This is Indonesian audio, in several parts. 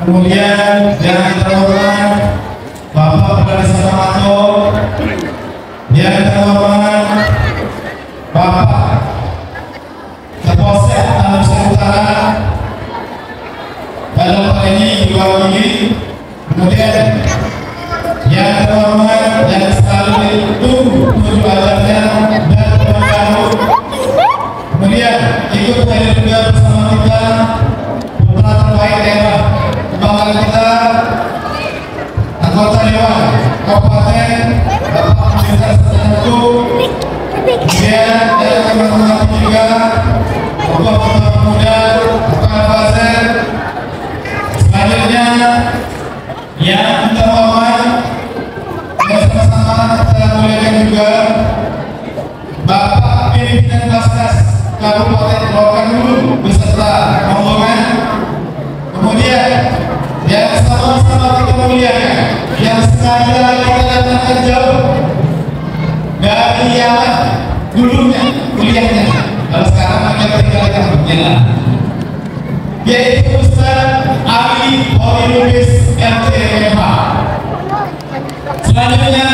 Kemudian yang kita hormat Bapak Perdana Samato, yang kita hormat Bapak Kapolsek Tanjung Utara, dalam hal ini diwakili. Kemudian yang terhormat yang selalu ditunggu menuju ajarnya dan mengganggu. Kemudian ikut hadir juga bersama kita putra terbaik daerah kebanggaan kita, anggota Dewan Kabupaten Bapak Minister Setentu. Kemudian yang kami hormati juga Bapak Pemuda Bapak Fazer. Selanjutnya yang kita hormat dan sama-sama kita muliakan juga Bapak Pimpinan Basnas Kabupaten Rokan beserta rombongan. Kemudian yang sama-sama kita muliakan, yang sengaja kita datangkan jauh dari Yaman dulunya kuliahnya, lalu sekarang kita tinggalkan berjalan, yaitu Ustaz Ali Hoirubis MTMH. Selanjutnya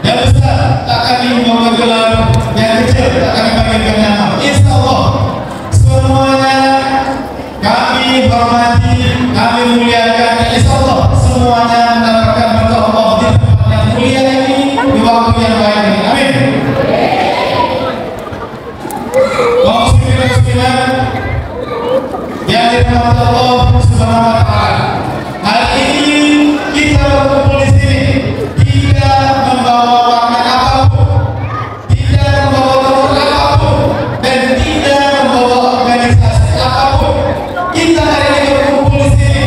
ya Ustaz tak kami membawa gelar yang kecil, tak kami panggilkan nama. Insya Allah semuanya kami hormati, kami muliakan. Insya Allah semuanya mendapatkan berkah Allah di tempat yang mulia ini, di waktu yang baik ini. Amin. Kaum muslimin yang dirahmati Allah Subhanahu wa taala. Hari ini kita berkumpul di sini tidak membawa warna apapun, tidak membawa tokoh apapun, dan tidak membawa organisasi apapun. Kita hari ini berkumpul di sini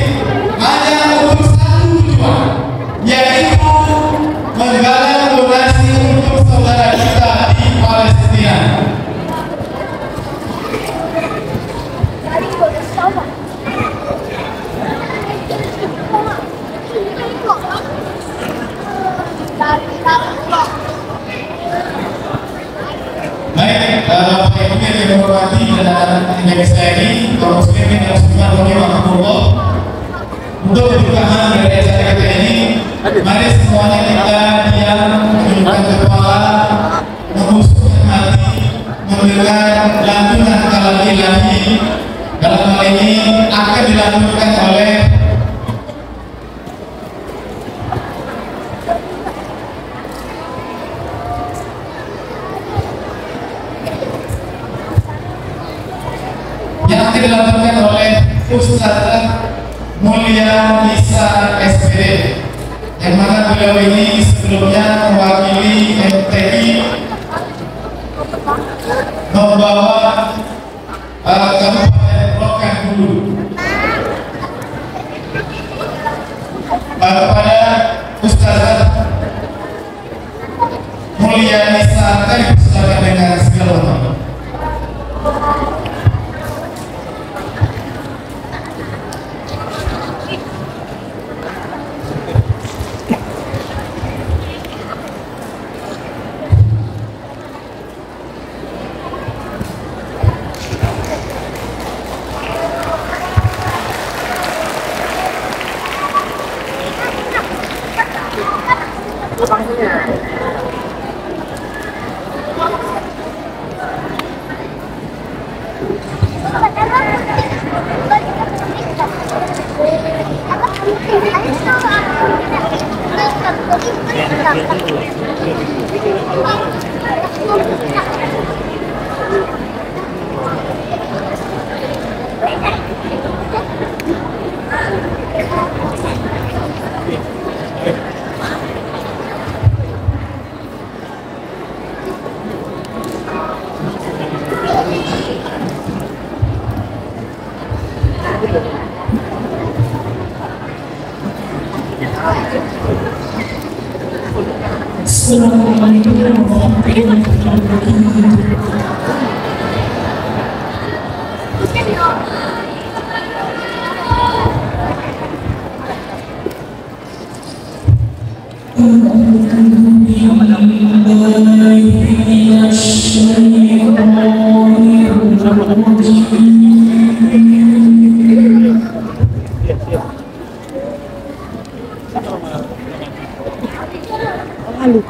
hanya untuk satu tujuan, yaitu menggalang donasi untuk saudara kita di Palestina. Baik, Bapak Ibu yang dihormati dan yang sekali kaum muslimin yang sudah rahimahumullah, untuk keberkahan dari acara kita ini, mari semuanya kita diam, menundukkan kepala, membusukkan hati, mendengar lantunan kalam ilahi. Dalam hal ini akan dilantunkan oleh Ustazah Mulia Nisa SPD, yang mana beliau ini sebelumnya mewakili MTI membawa Kabupaten Rokan Hulu. Kepada Ustazah Mulia Nisa kami persilakan dengan segala hormat. Assalamualaikum warahmatullahi wabarakatuh.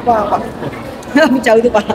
Pak. Jauh itu Pak.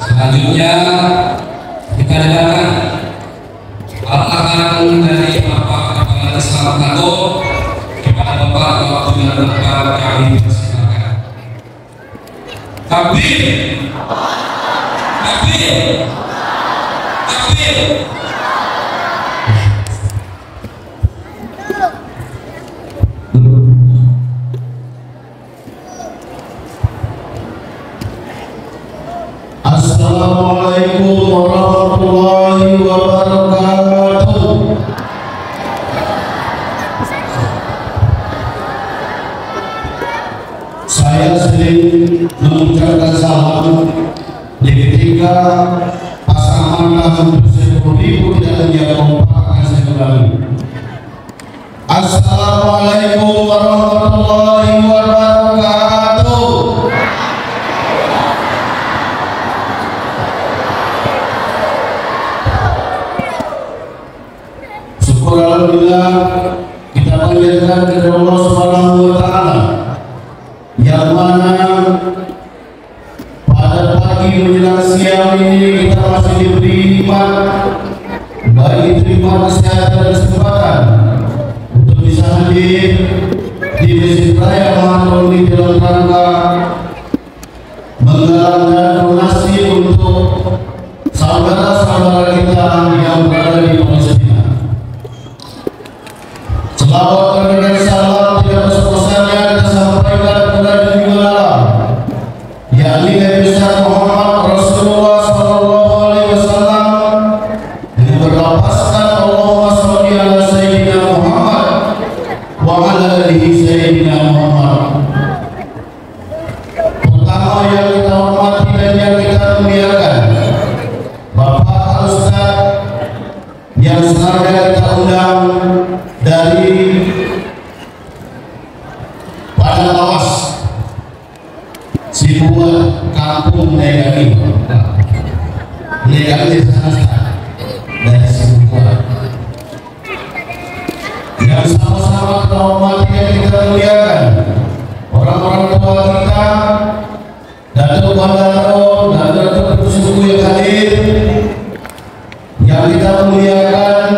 Selanjutnya kita dengarkan arahan dari Bapak Kepala Desa Manado kepada Bapak waktu yang tepat kami persilakan. Takbir, takbir, takbir. Assalamualaikum warahmatullahi wabarakatuh. Saya sering mengucapkan salam di ketika pasangan hampir 10.000 tidak menjadi kompak akan saya ulangi. Assalamualaikum warahmatullahi wabarakatuh. Alhamdulillah kita panjatkan kepada Allah Subhanahu wa taala yang mana pada pagi menjelang siang ini kita masih diberi nikmat baik terima kesehatan dan kesempatan untuk bisa hadir di Masjid Raya Maharoni dalam rangka menggalakkan donasi untuk saudara-saudara kita yang berada di Palestina. Selawat dan salam tidak bersekosannya kita sampaikan kepada dunia alam, yakni Nabi besar Muhammad Rasulullah Sallallahu Alaihi Wasallam, yang berlapaskan Allahumma sholli ala Sayyidina Muhammad wa ala alihi Sayyidina Muhammad. Pertama yang kita hormati dan yang kita muliakan, Bapak Ustaz yang sengaja kita undang dari pada lawas sebuah kampung Negari dari sebuah yang sama-sama kita hormati dan kita muliakan orang-orang tua kita, Datuk Bandaro dan Datuk Suku yang hadir, yang kita muliakan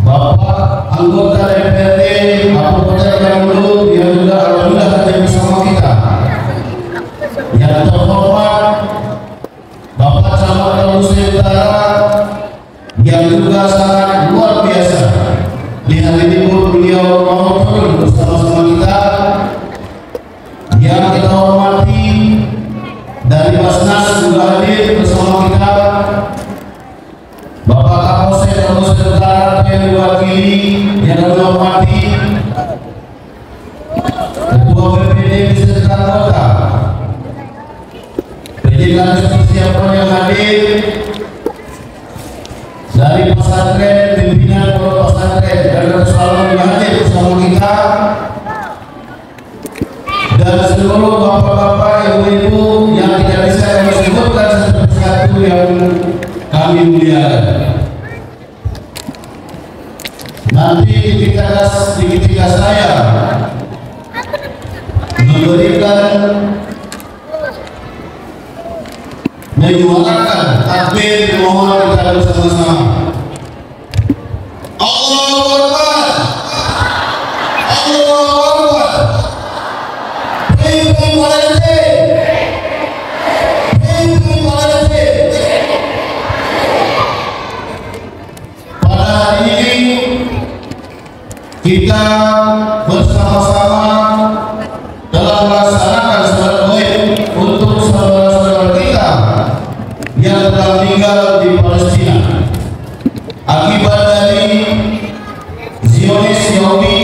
Bapak anggota DPRD Ketua BPD beserta anggota, perizinan persiapan yang hadir dari pesantren, pimpinan pondok pesantren dan selalu hadir bersama kita, dan seluruh bapak-bapak, ibu-ibu yang tidak bisa kami sebutkan satu-satu yang kami muliakan. Nanti ketika saya memberikan menyuarakan takbir, mohon kita bersama-sama. Allahu Akbar, Allahu Akbar. Pada hari ini kita bersama-sama telah melaksanakan salat Gaib untuk saudara-saudara kita yang telah tinggal di Palestina akibat dari Zionis Yahudi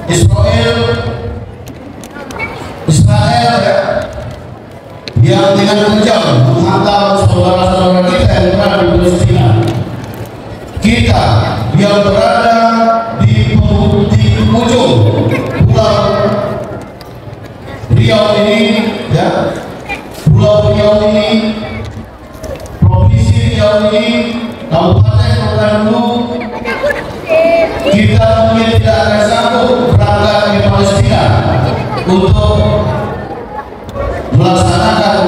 Israel yang dengan kejam menghantam saudara-saudara kita yang berada di Palestina. Kita yang berada di ujung pulau Riau ini, ya, Pulau Riau ini, Provinsi Riau ini, Kabupaten Rokanhulu, kita mungkin tidak akan sanggup berangkat ke Palestina untuk melaksanakan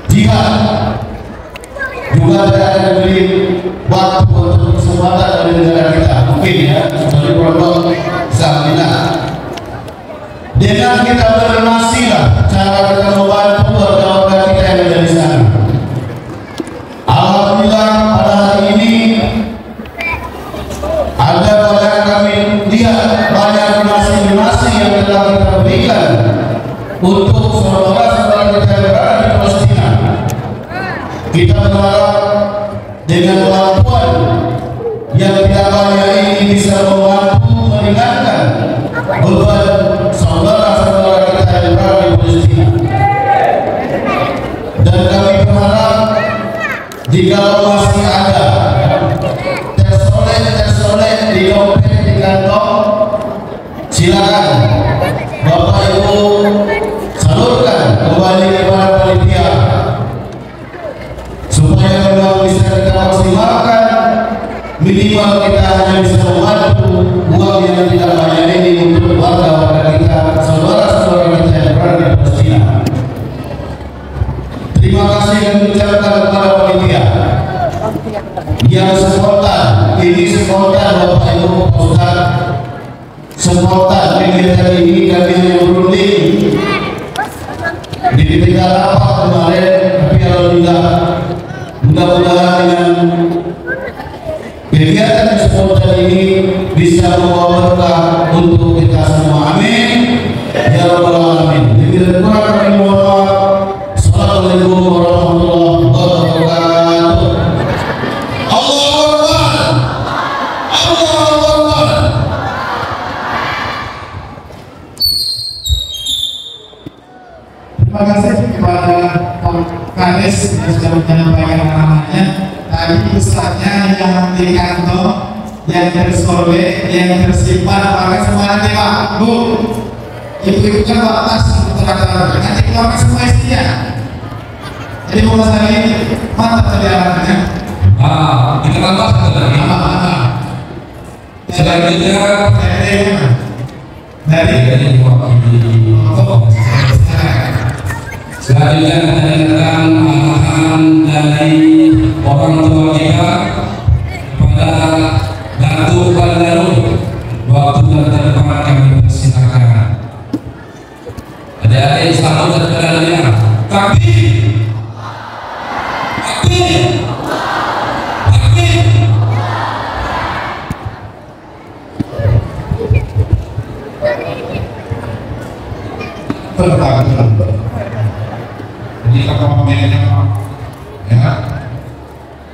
jihad. Juga tidak akan diberi waktu untuk kesempatan dari negara kita, mungkin ya, dari Pondok Zahmina. Dengan kita berdonasilah cara kita membantu warga-warga kita yang ada di sana. Alhamdulillah pada hari ini ada banyak kami lihat banyak donasi-donasi yang telah kita berikan untuk saudara-saudara kita yang berada di Palestina. Kita berharap dengan kemampuan yang tidak banyak ini bisa membantu meringankan beban saudara-saudara kita yang berada di Palestina. Dan kami berharap jika masih ada tersoleh di dompet, di kantong, silakan Bapak Ibu salurkan kembali kepada panitia supaya memang bisa kita maksimalkan. Minimal kita hanya bisa membantu uang yang tidak banyak ini untuk warga-warga kita, saudara-saudara kita yang berada di Palestina. Terima kasih yang diucapkan kepada panitia yang spontan. Ini spontan Bapak Ibu Ustaz, spontan kegiatan ini kami hanya berunding di ketika rapat kemarin, tapi alhamdulillah mudah-mudahan dengan kegiatan spontan ini bisa membawa berkah untuk kita semua. Amin ya rabbal alamin. Demikian pula kami mohon maaf. Assalamualaikum warahmatullahi wabarakatuh. Allahu Akbar, Allahu Akbar. Terima kasih kepada Pak Kades yang sudah menyampaikan namanya. Tadi pusatnya yang di kantong, yang tersoleh, yang tersimpan, pakai semuanya Pak, Bu. Ibu-ibu kan bawa tas untuk rata-rata, nanti pakai semua isinya. Jadi mau masalah ini mantap tadi alatnya. Kita tambah satu lagi. Selanjutnya dari mewakili. Selanjutnya mendengarkan arahan dari orang tua kita kepada Datuk Baldaru. Waktu dan tempat kami persilakan. Adik-adik selalu terkenalnya. Takbir. Jadi kalau pemainnya ya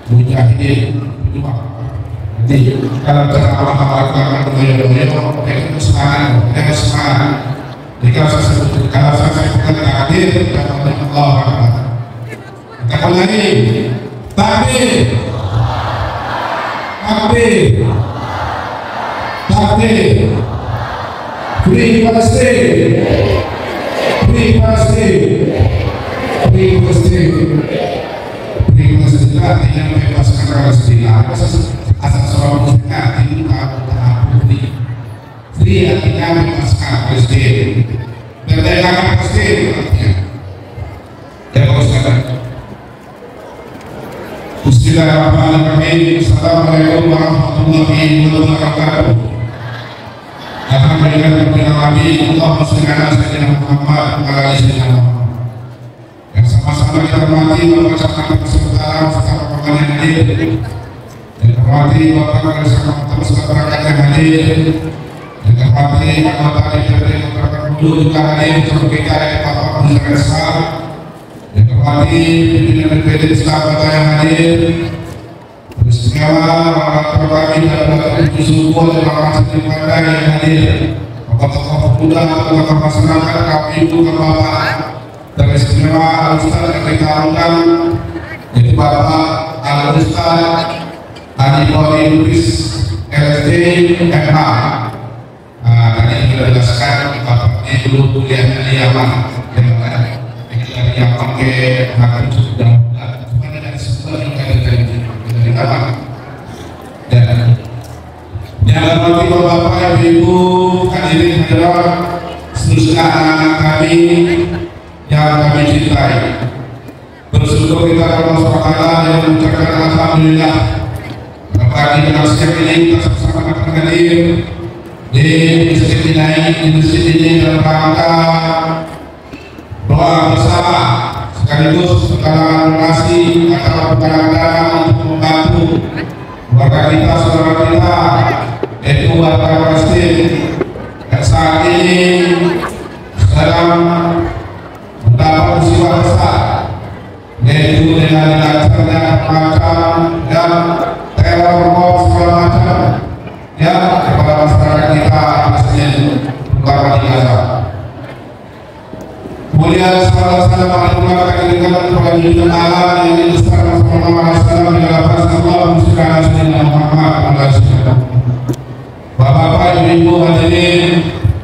mujahidin berjuang Jadi kalau ceramah melakukan doyo-doyo, itu semangat, semangat. Jadi kalau saya sebutkan takdir, Allah. Kita ulangi, takdir, takdir, takdir, beri pasti, beri pasti, beri pasti, beri pasti. Artinya membebaskan Palestina. Asal seorang muslim itu kalau tahap free artinya membebaskan Palestina. Merdekakan Palestina artinya. Ya Ustaz. Bismillahirrahmanirrahim. Assalamualaikum warahmatullahi wabarakatuh. Alhamdulillahirrahmanirrahim. Allahumma shalli ala sayyidina Muhammad wa ala ali sayyidina Muhammad. Yang sama-sama kita hormati mengucapkan persaudaraan serta pertemuan yang hadir. Dan hormati Bapak bersama masyarakat yang hadir. Dan hormati anggota DPRD Kabupaten Bengkulu juga hadir bersama kita dari Bapak Muhammad Islam. Dan hormati pimpinan DPRD Islam Kota yang hadir. Istimewa orang terkami dan suku dan orang asli Padang yang hadir. Tokoh-tokoh pemuda, tokoh masyarakat, KPU, Bapak. Dan istimewa Al-Ustaz yang kita undang yaitu Bapak Al-Ustaz Adi Kori Lubis LSD MH. Tadi sudah dijelaskan Bapak ini dulu kuliahnya di Yaman, dari Yaman ke Hakim sudah cuma dari sebuah yang dari Yaman. Dan yang berarti Bapak Ibu hadirin hadirat seluruh anak kami yang kami cintai, bersyukur kita kepada Allah SWT yang mengucapkan alhamdulillah bagi nasib ini kita sama-sama hadir di masjid ini dalam rangka doa bersama sekaligus penggalangan donasi atau penggalangan dana untuk membantu warga kita, saudara kita yaitu warga Palestina yang saat ini sedang mendapat musibah besar, yaitu dengan dilaksanakan macam dan teror bom segala macam yang kepada masyarakat kita Palestina terutama di Gaza. Kemudian Assalamualaikum warahmatullahi wabarakatuh. Alam yang besar Rasulullah SAW di dalam Allah musyrikana sayyidina Muhammad SAW. Bapak-bapak, ibu-ibu hadirin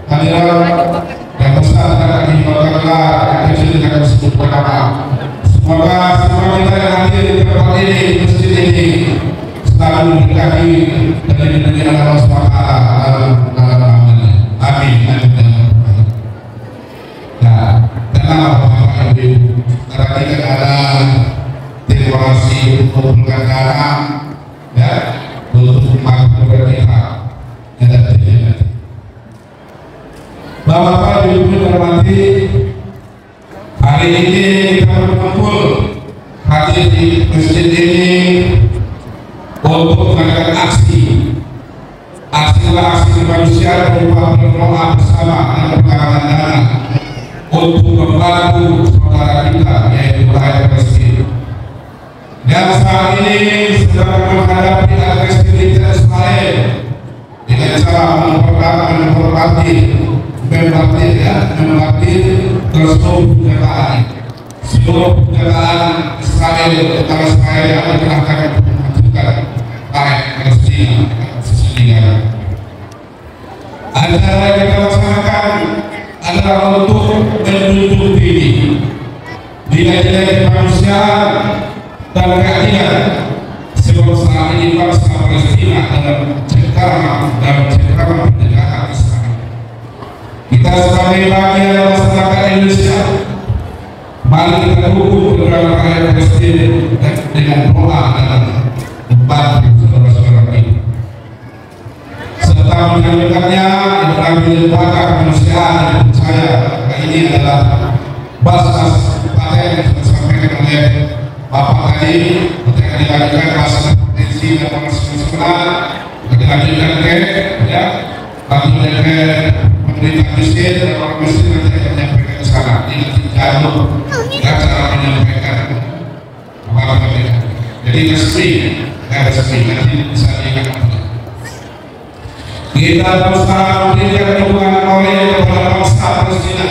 hadirat yang besar dan dibacakanlah yang kecil yang disebut bernama. Semoga semua kita yang hadir di tempat ini, di masjid ini selalu diberkahi dan dilindungi oleh Allah SWT dalam amalnya. Amin. Nah, tenang Bapak Ibu, karena kita ada dekorasi untuk dana ya untuk umat kita yang ada di sini. Bapak Ibu hormati, hari ini kita berkumpul hadir di masjid ini untuk mengadakan aksi kemanusiaan berupa berdoa bersama dan penggalangan dana untuk membantu saudara kita yaitu rakyat Palestina yang saat ini sedang menghadapi agresi militer Israel dengan cara memperhati terseluruh penjagaan Israel utara Israel yang dikerahkan untuk memajukan rakyat Palestina sisi negara. Antara yang kita laksanakan adalah untuk menunjuk diri nilai-nilai kemanusiaan dan keadilan sebab saat ini bangsa Palestina dalam cengkraman penjagaan Israel. Kita sebagai bagian masyarakat Indonesia mari kita dukung program rakyat Palestina dengan doa dan membantu saudara-saudara kita serta menjalankannya dalam lembaga kemanusiaan dan percaya bahwa ini adalah bahas paten yang sudah disampaikan oleh Bapak tadi ketika dilakukan bahasa potensi dan bahasa nasional dilanjutkan ke ya lanjutkan ke pemerintah miskin dan orang miskin nanti akan menyampaikan ke sana ini jalur dan cara menyampaikan apa-apa. Jadi resmi nanti bisa diingat Kita berusaha memberikan dukungan oleh kepada bangsa Palestina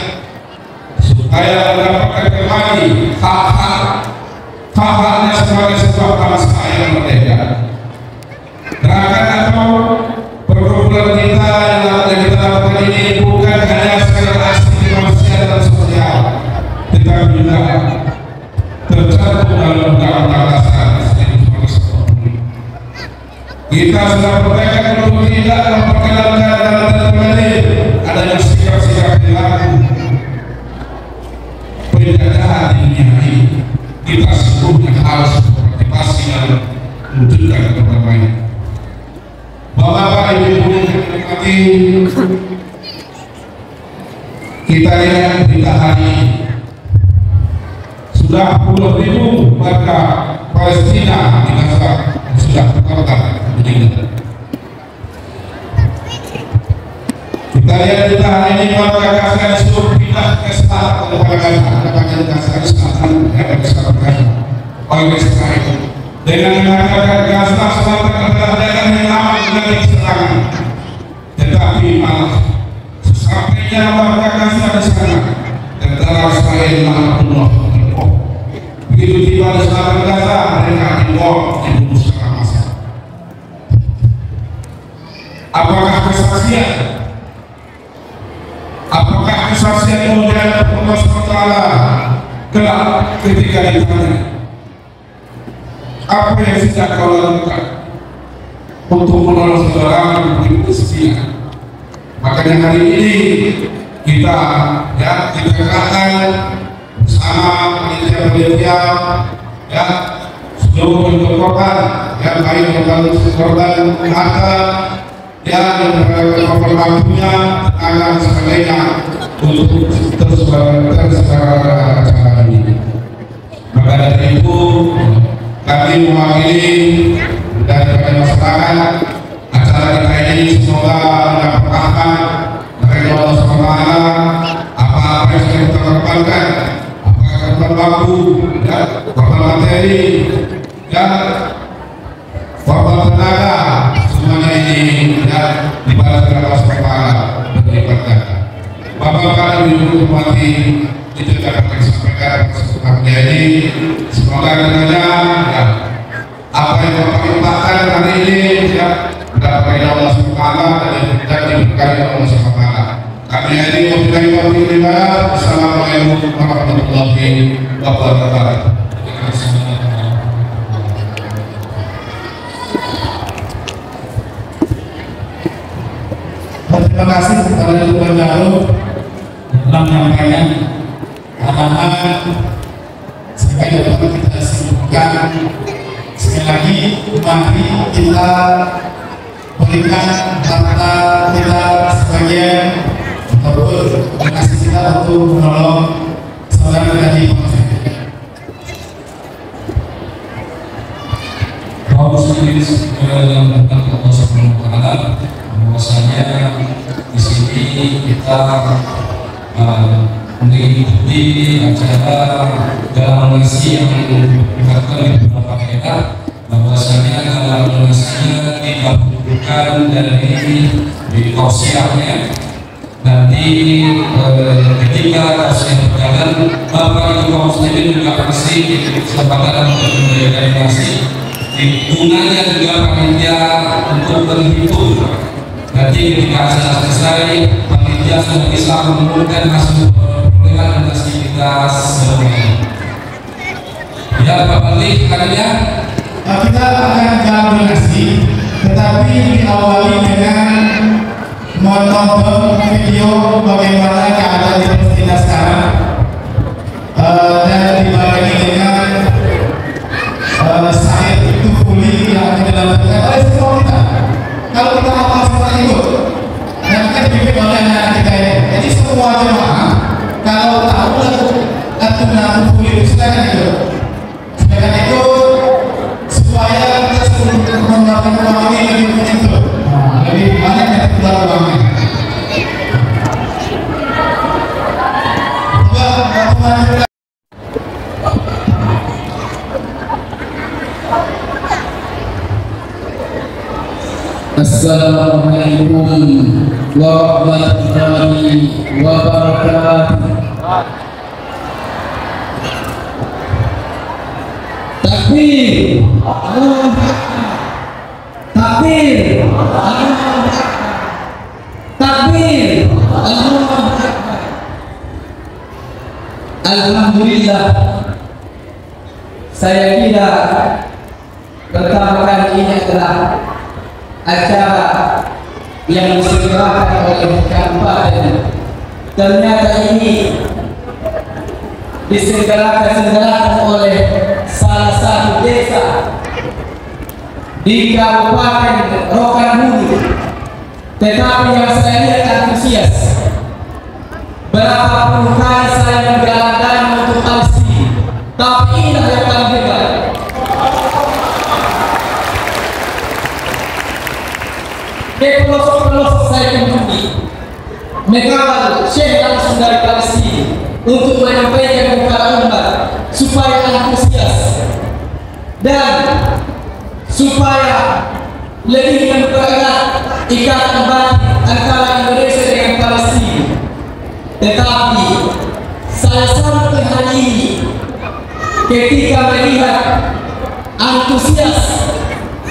supaya mendapatkan kembali hak-haknya sebagai sebuah bangsa yang merdeka. Gerakan atau perkumpulan kita yang kita lakukan ini bukan hanya sekedar aksi kemanusiaan dan sosial, tetapi juga tercantum dalam Undang-Undang Dasar 1945. Kita sudah bertekad untuk tidak memperkenalkan dan kembali adanya sikap-sikap perilaku penjajahan di dunia ini. Kita seluruhnya harus berpartisipasi dalam mewujudkan perdamaian. Bapak Ibu yang dinikmati, kita lihat berita hari ini sudah puluh ribu warga Palestina di Gaza sudah terkorban meninggal. Kita lihat berita hari ini warga Gaza disuruh pindah ke selatan daripada Gaza di selatan oleh Israel dengan mengatakan Gaza selatan adalah daerah yang aman dari serangan, tetapi malah sesampainya warga Gaza di sana tentara Israel malah bunuh. Begitu tiba di selatan Gaza mereka dibunuh secara massal. Apakah kesaksian? Apakah kesaksian kemudian Allah SWT kelak ketika ditanya, apa yang sudah kau lakukan untuk menolong saudara di Palestina? Makanya hari ini kita gerakan bersama panitia seluruh bentuk korban, baik korban harta, korban waktunya, tenaga dan sebagainya untuk terus acara ini. Maka dari itu kami mewakili dari masyarakat acara kita ini semoga mendapat rahmat dari Allah SWT. Apa yang sudah kita korbankan, apakah korban waktu, korban materi, korban tenaga, semuanya ini dibalas oleh Allah SWT berlipat ganda. Bapak-bapak dan ibu hormati, itu dapat disampaikan kesempatan ini. Semoga kiranya apa yang Bapak impakkan hari ini mendapat Allah SWT dan diberkahi Allah SWT. Kami hari ini memberikan wabillahi. Assalamualaikum warahmatullahi wabarakatuh. Terima kasih kepada Tuan Jaro telah menyampaikan arahan supaya dapat kita simpulkan. Sekali lagi, mari kita berikan harta kita sebagian ataupun kasih kita untuk menolong saudara dari bahwasanya di sini kita mengikuti acara galang donasi yang dilakukan di beberapa daerah, bahwasanya galang donasinya dikabulkan dari tausiahnya. Nanti ketika tausiah berjalan, Bapak Ibu kaum muslimin juga pasti kesempatan untuk memberikan donasi. Gunanya juga panitia untuk berhitung. Nanti ketika acara selesai, panitia sudah bisa mengumpulkan hasil perolehan donasi kita semuanya. Ya, Pak Balik, katanya kita akan galang donasi, tetapi diawali dengan menonton video bagaimana keadaan di Palestina sekarang, dan dibarengi dengan Said Tufuli yang akan dilakukan oleh semua kita. Kalau kita mau semua ikut, dan akan dipimpin oleh anak kita ini. Jadi semua jemaah kalau tahu lagu Tufuli itu silakan ikut. Silakan ikut supaya kita sebelum menggunakan uang ini lebih menyentuh, lebih banyak yang keluar uangnya. Assalamualaikum Assalamualaikum warahmatullahi wabarakatuh. Takbir, takbir, takbir, alhamdulillah. Saya kira pertama kali ini adalah acara yang disegerakan oleh kabupaten. Ternyata ini disegerakan oleh salah satu desa di Kabupaten Rokan-Hulu. Tetapi yang saya lihat antusias. Berapa puluh kali saya menggalakkan untuk Palestina, tapi inilah yang paling hebat. Di pelosok-pelosok saya kunjungi, mengawal Syekh langsung dari Palestina untuk menyampaikan kepada umat supaya antusias dan supaya lebih mempererat ikatan batin antara Indonesia dengan Palestina. Tetapi saya sampai hari ini ketika melihat antusias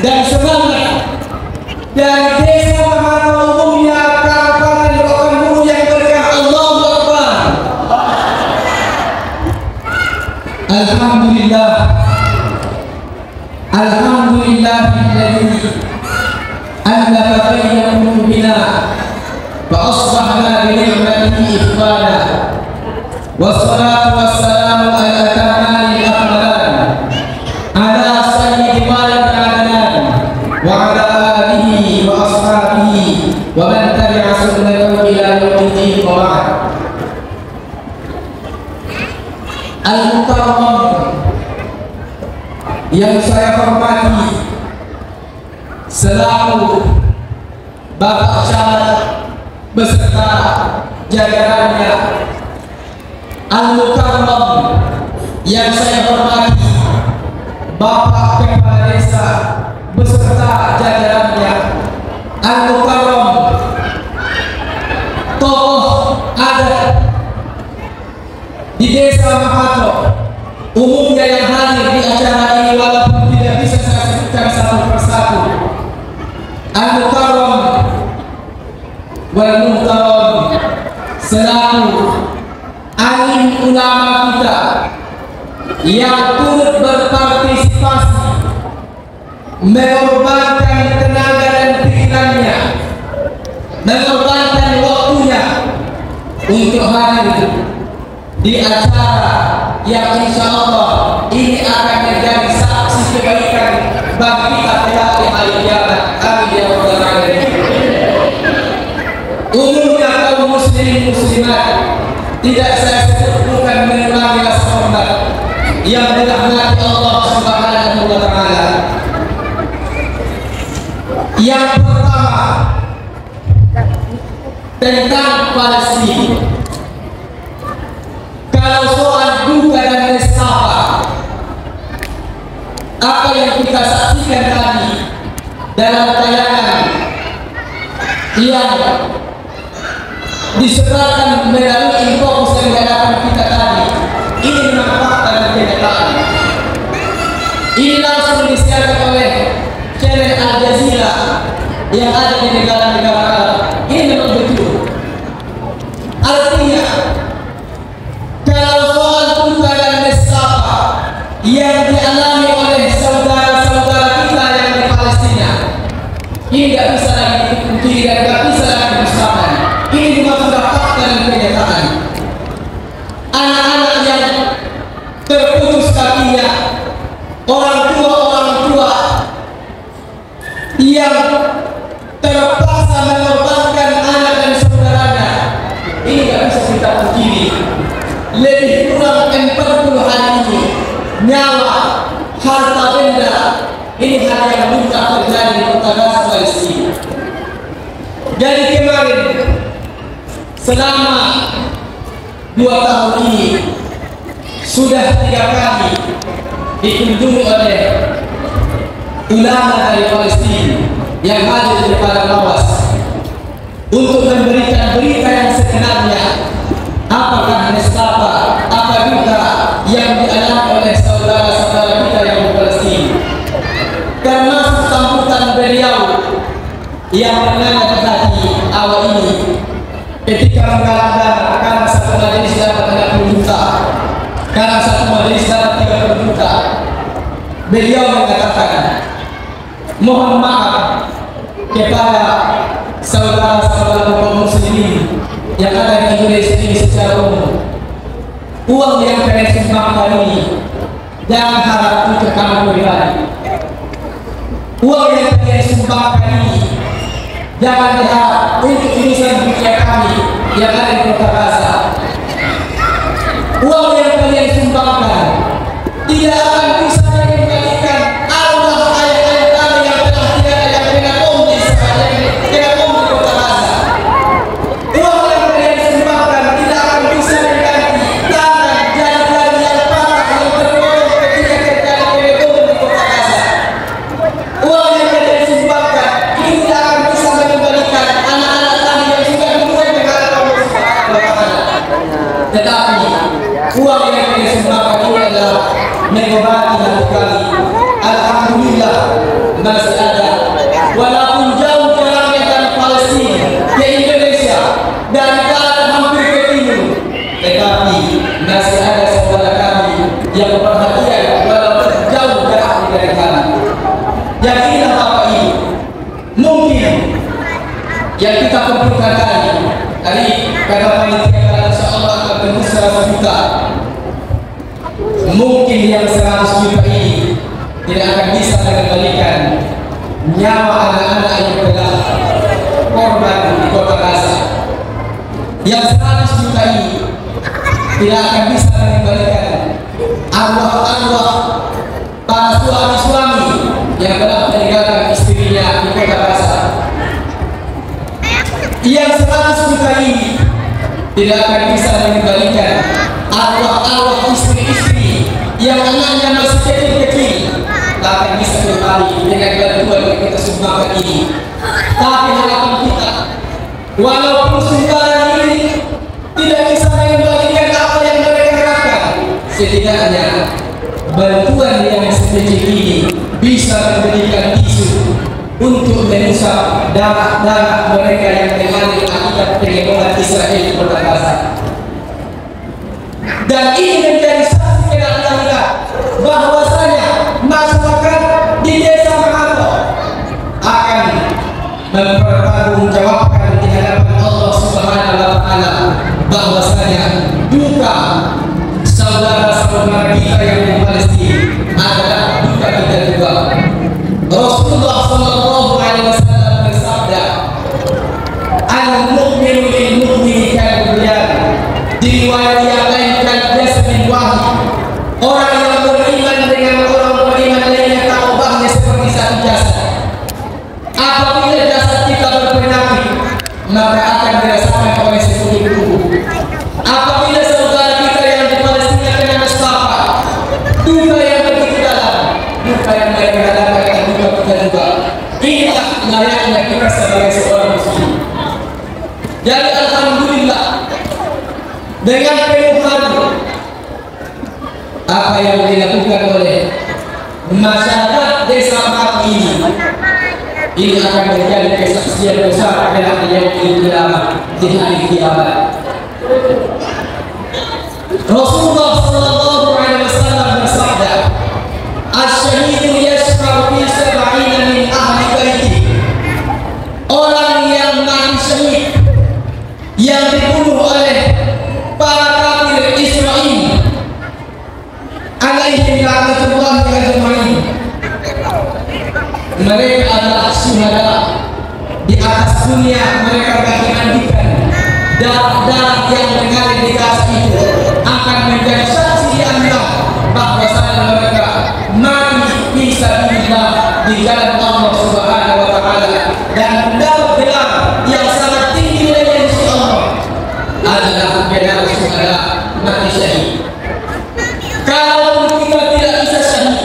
dan semangat dari desa Mahana umumnya Kabupaten Rokan-Hulu yang berkah, Allahu Akbar. Alhamdulillah, alhamdulillahilladzi anzala baina qulubina fa asbahna bi ni'matihi ikhwana. Wassalatu wassalamu ala kamalil akmalan ala sayyidi walad adnan wa ala alihi wa ashabihi wa man tabi'a sunnatahu ila yaumil wa ba'd. Al-Mukarram yang saya hormati selaku Bapak Camat beserta jajarannya, Al-Mukarram yang saya hormati Bapak Kepala Desa beserta jajarannya, Al-Mukarram tokoh adat di Desa Mahato umumnya yang hadir di acara ini walaupun tidak bisa saya sebutkan satu persatu. Al-Mukarram wal Muhtaram selaku alim ulama kita yang turut berpartisipasi mengorbankan tenaga dan pikirannya, mengorbankan waktunya untuk hadir di acara yang insya Allah ini akan menjadi saksi kebaikan bagi kita kelak di hari kiamat. Amin ya rabbal alamin. Umumnya kaum muslimin muslimat tidak saya sebut bukan mengurangi rasa hormat yang dirahmati Allah Subhanahu wa taala. Yang pertama tentang Palestina. Kalau soal duka dan nestapa, apa yang kita saksikan tadi dalam tayangan yang disebarkan melalui info yang hadapan kita tadi, ini memang fakta dan kenyataan. Ini langsung disiarkan oleh channel Al Jazeera yang ada di negara-negara Arab. Ini memang betul. Artinya kalau soal duka dan nestapa yang dialami oleh saudara-saudara kita yang di Palestina, ini tidak bisa lagi dipungkiri dan tidak bisa lagi didustakan. Ini juga sudah fakta dan kenyataan. Anak-anak yang terputus kakinya, orang tua yang terpaksa mengorbankan anak dan saudaranya, ini tidak bisa kita pungkiri. Lebih kurang 40 hari ini nyawa, harta benda, ini hal yang mudah terjadi di kota Gaza Palestina. Jadi kemarin selama 2 tahun ini sudah 3 kali dikunjungi oleh ulama dari Palestina yang hadir di Padang Lawas untuk memberikan berita yang sebenarnya. Apakah nestapa, apa berita yang dialami oleh saudara-saudara kita yang di Palestina? Karena sambutan beliau yang mengenai tadi awal ini ketika mengatakan karena satu majelis dapat 60 juta, karena satu majelis dapat 30 juta, beliau mengatakan mohon maaf kepada saudara-saudara kaum muslimin yang ada di Indonesia ini secara umum. Uang yang kalian sumbangkan ini jangan harap untuk kamu pribadi. Uang yang kalian sumbangkan ini jangan diharap untuk irisan dunia kami yang ada di Kota Gaza. Uang yang kalian sumbangkan tidak akan bisa mengembalikan Allah ayat-ayat kami yang telah tiada yang kena bom di Kota Gaza. Uang yang kalian sumbangkan tidak akan bisa mengganti tangan jari-jari yang patah yang terpotong ketika terjadi bom di Kota Gaza. Uang yang kalian sumbangkan ini tidak akan bisa mengembalikan anak-anak kami yang sudah dimulai dengan Allah Subhanahu wa Ta'ala. Tetapi uang yang kalian sumbangkan ini adalah mengobati hati kami. Alhamdulillah masih ada, walaupun jauh jaraknya dari Palestina ke Indonesia dan barat hampir ke timur, tetapi masih ada saudara kami yang perhatian walaupun jauh jaraknya dari kami. Yakinlah Bapak Ibu, mungkin yang kita kumpulkan tadi kata panitia insya Allah akan tembus 100 juta. Mungkin yang 100 juta ini tidak akan bisa mengembalikan nyawa anak-anak yang telah korban di Kota Gaza. Yang 100 juta ini tidak akan bisa mengembalikan arwah-arwah para suami-suami yang telah meninggalkan istrinya di Kota Gaza. Yang 100 juta ini tidak akan bisa mengembalikan arwah-arwah istri-istri yang anaknya masih kecil-kecil, tak akan bisa kembali dengan bantuan yang kita sumbangkan ini. Tapi harapan kita, walaupun sumbangan ini tidak bisa mengembalikan apa yang mereka harapkan, setidaknya bantuan yang sekecil ini bisa memberikan tisu untuk mengusap darah-darah mereka yang mengalami akibat pengepungan Israel di Kota Gaza. Dan ini menjadi saksi kenyataan bahwasanya masyarakat di desa Mahato akan mempertanggungjawabkan di hadapan Allah Subhanahu wa Ta'ala bahwasanya duka saudara-saudara kita yang di Palestina adalah duka kita juga. Rasulullah sallallahu alaihi wasallam bersabda, "Al-mu'minu lil-mu'mini kal-bunyan." Diriwayat yang lain kal-jasad wahid. Orang yang beriman dengan orang beriman lainnya ta'ubahnya seperti satu jasad. Apabila jasad kita berpenyakit, maka akan dirasakan oleh seluruh tubuh. Apabila saudara kita yang di Palestina kena nestapa, duka yang begitu dalam, duka yang mereka hadapan dan duka kita juga. Inilah layaknya kita sebagai seorang muslim. Jadi alhamdulillah, dengan penuh hati apa yang dilakukan oleh masyarakat desa Mahato ini akan menjadi kesaksian besar dalam yaumil qiyamah, di hari kiamat. Rasulullah sallallahu alaihi wasallam bersabda, "Asy-syahidu yashfa'u fi 70 min ahli baiti." Orang yang mati syahid yang dibunuh oleh para kafir Israel alaihim la'natullah ajma'in, mereka adalah syuhada di atas dunia. Mereka dimandikan darah yang mengalir di Gaza itu akan menjadi saksi di Allah bahwasanya mereka mati fi sabilillah di jalan Allah Subhanahu wa Ta'ala dan mendapat gelar yang sangat tinggi dari Allah adalah gelar syuhada, mati syahid. Kalau kita tidak bisa syahid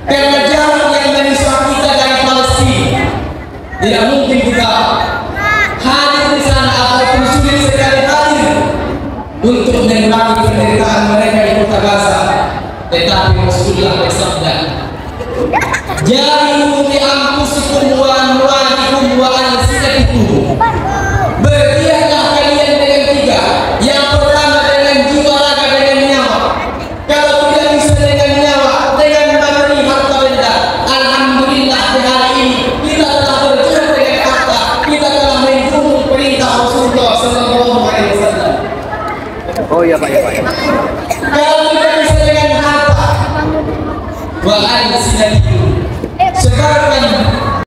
karena jarak yang memisah kita dari Palestina, tidak mungkin kita untuk mengurangi penderitaan mereka di kota Gaza. Tetapi Rasulullah bersabda, "Jahidu bi anfusikum wa amwalikum wa alsinatikum." Berdiamlah kalian dengan tiga. Yang pertama dengan jiwa, raga, dengan nyawa. Kalau tidak bisa dengan nyawa, dengan memberi harta benda. Alhamdulillah di hari ini kita telah berjuang dengan harta. Kita telah mengikuti perintah Rasulullah Sallallahu Alaihi Wasallam. Oh iya Pak, ya Pak. Kalau tidak bisa dengan harta, wa alsinatikum. Sekarang